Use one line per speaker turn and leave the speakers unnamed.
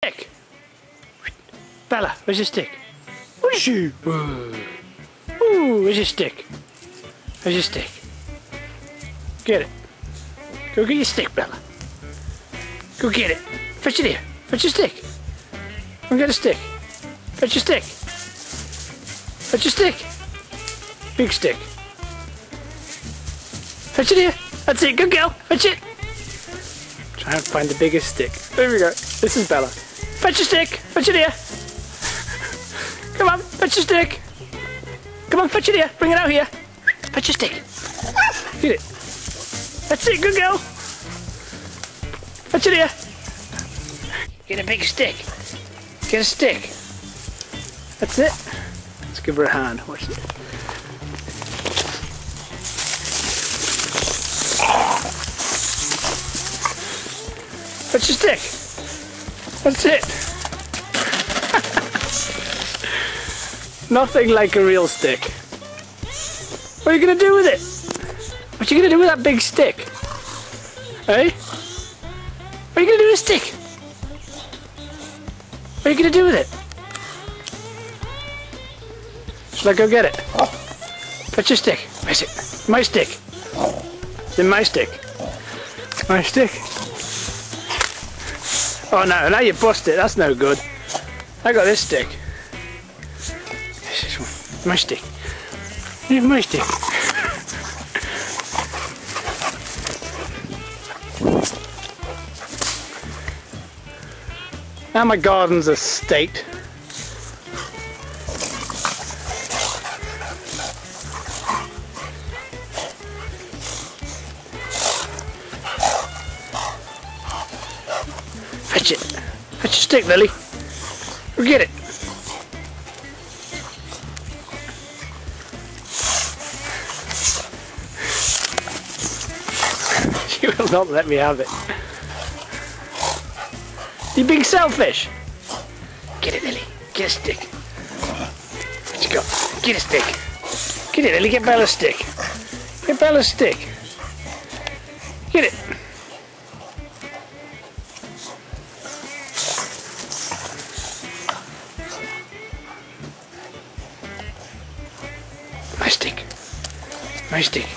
Stick. Bella, where's your stick? What is you? Ooh, where's your stick? Where's your stick? Get it. Go get your stick, Bella. Go get it. Fetch it here. Fetch your stick. Go get a stick. Fetch your stick. Fetch your stick. Big stick. Fetch it here. That's it. Good girl. Fetch it. Try and find the biggest stick. There we go. This is Bella. Fetch your stick. Fetch it here. Come on. Fetch your stick. Come on. Fetch it here. Bring it out here. Fetch your stick. Get it. That's it. Good girl. Fetch it here. Get a big stick. Get a stick. That's it. Let's give her a hand. Watch it. Fetch your stick. That's it. Nothing like a real stick. What are you going to do with it? What are you going to do with that big stick? Hey? What are you going to do with a stick? What are you going to do with it? Shall I go get it? Fetch your stick. Where's it? My stick. It's in my stick. My stick. Oh no, now you bust it. That's no good. I got this stick. This one. My stick. Here's my stick. Now my garden's a state. Fetch it. Fetch your stick, Lily. Go get it. She will not let me have it. You big selfish. Get it, Lily. Get a stick. What you got? Get a stick. Get it, Lily. Get Bella's stick. Get Bella's stick. Get it. My stick. My stick.